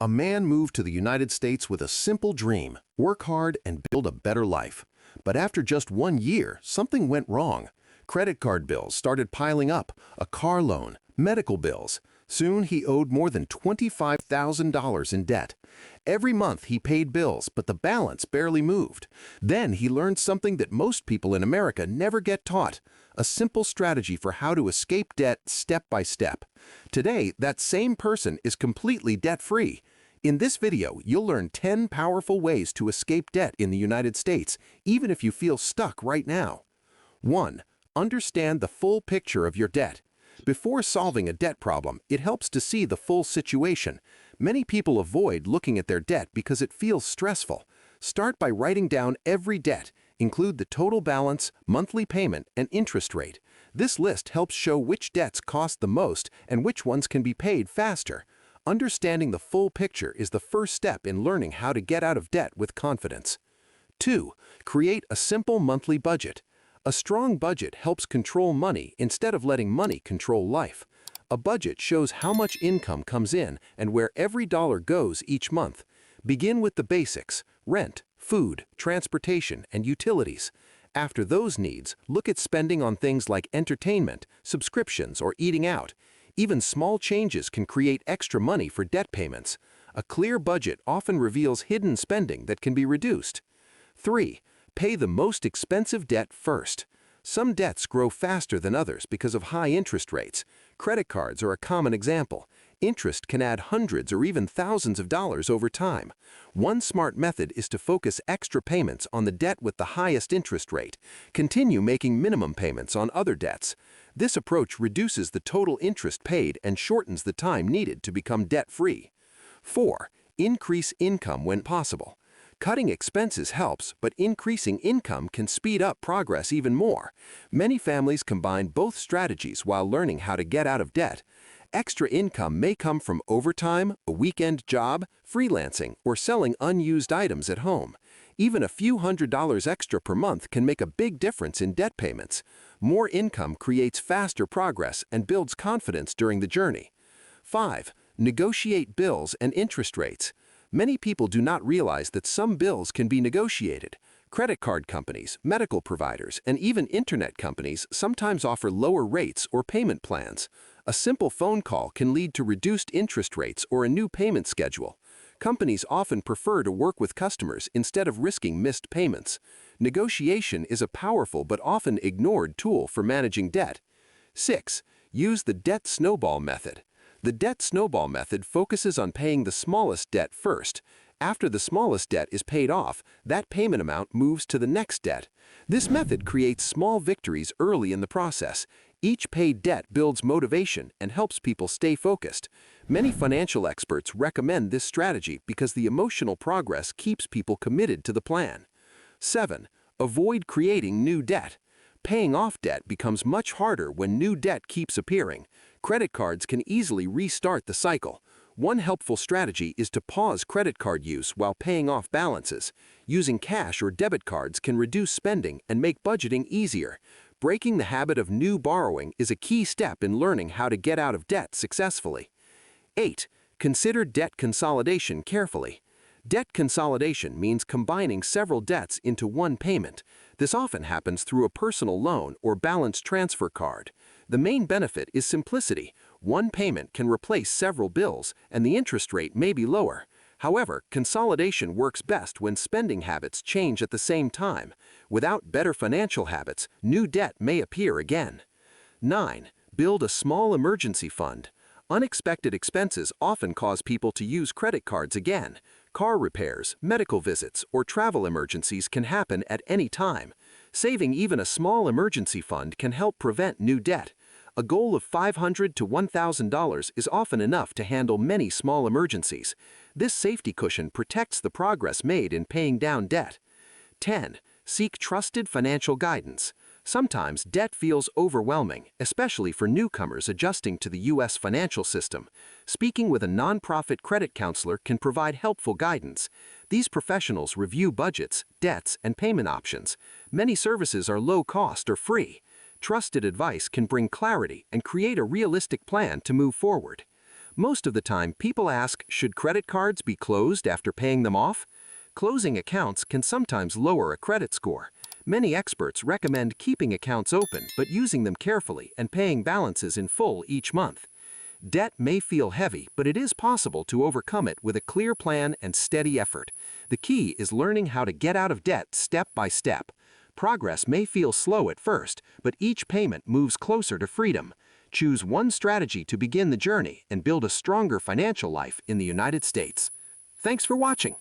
A man moved to the United States with a simple dream: work hard and build a better life. But after just 1 year, something went wrong. Credit card bills started piling up, a car loan, medical bills. Soon he owed more than $25,000 in debt. Every month he paid bills, but the balance barely moved. Then he learned something that most people in America never get taught: a simple strategy for how to escape debt step by step. Today, that same person is completely debt-free. In this video, you'll learn 10 powerful ways to escape debt in the United States, even if you feel stuck right now. 1. Understand the full picture of your debt. Before solving a debt problem, it helps to see the full situation. Many people avoid looking at their debt because it feels stressful. Start by writing down every debt. Include the total balance, monthly payment, and interest rate. This list helps show which debts cost the most and which ones can be paid faster. Understanding the full picture is the first step in learning how to get out of debt with confidence. 2. Create a simple monthly budget. A strong budget helps control money instead of letting money control life. A budget shows how much income comes in and where every dollar goes each month. Begin with the basics: rent, food, transportation, and utilities. After those needs, look at spending on things like entertainment, subscriptions, or eating out. Even small changes can create extra money for debt payments. A clear budget often reveals hidden spending that can be reduced. 3. Pay the most expensive debt first. Some debts grow faster than others because of high interest rates. Credit cards are a common example. Interest can add hundreds or even thousands of dollars over time. One smart method is to focus extra payments on the debt with the highest interest rate. Continue making minimum payments on other debts. This approach reduces the total interest paid and shortens the time needed to become debt-free. 4. Increase income when possible. Cutting expenses helps, but increasing income can speed up progress even more. Many families combine both strategies while learning how to get out of debt. Extra income may come from overtime, a weekend job, freelancing, or selling unused items at home. Even a few $100s extra per month can make a big difference in debt payments. More income creates faster progress and builds confidence during the journey. 5. Negotiate bills and interest rates. Many people do not realize that some bills can be negotiated. Credit card companies, medical providers, and even internet companies sometimes offer lower rates or payment plans. A simple phone call can lead to reduced interest rates or a new payment schedule. Companies often prefer to work with customers instead of risking missed payments. Negotiation is a powerful but often ignored tool for managing debt. 6. Use the debt snowball method. The debt snowball method focuses on paying the smallest debt first. After the smallest debt is paid off, that payment amount moves to the next debt. This method creates small victories early in the process. Each paid debt builds motivation and helps people stay focused. Many financial experts recommend this strategy because the emotional progress keeps people committed to the plan. 7. Avoid creating new debt. Paying off debt becomes much harder when new debt keeps appearing. Credit cards can easily restart the cycle. One helpful strategy is to pause credit card use while paying off balances. Using cash or debit cards can reduce spending and make budgeting easier. Breaking the habit of new borrowing is a key step in learning how to get out of debt successfully. 8. Consider debt consolidation carefully. Debt consolidation means combining several debts into one payment. This often happens through a personal loan or balance transfer card. The main benefit is simplicity. One payment can replace several bills, and the interest rate may be lower. However, consolidation works best when spending habits change at the same time. Without better financial habits, new debt may appear again. 9. Build a small emergency fund. Unexpected expenses often cause people to use credit cards again. Car repairs, medical visits, or travel emergencies can happen at any time. Saving even a small emergency fund can help prevent new debt. A goal of $500 to $1,000 is often enough to handle many small emergencies. This safety cushion protects the progress made in paying down debt. 10. Seek trusted financial guidance. Sometimes debt feels overwhelming, especially for newcomers adjusting to the U.S. financial system. Speaking with a nonprofit credit counselor can provide helpful guidance. These professionals review budgets, debts, and payment options. Many services are low cost or free. Trusted advice can bring clarity and create a realistic plan to move forward. Most of the time, people ask, should credit cards be closed after paying them off? Closing accounts can sometimes lower a credit score. Many experts recommend keeping accounts open but using them carefully and paying balances in full each month. Debt may feel heavy, but it is possible to overcome it with a clear plan and steady effort. The key is learning how to get out of debt step by step. Progress may feel slow at first, but each payment moves closer to freedom. Choose one strategy to begin the journey and build a stronger financial life in the United States. Thanks for watching.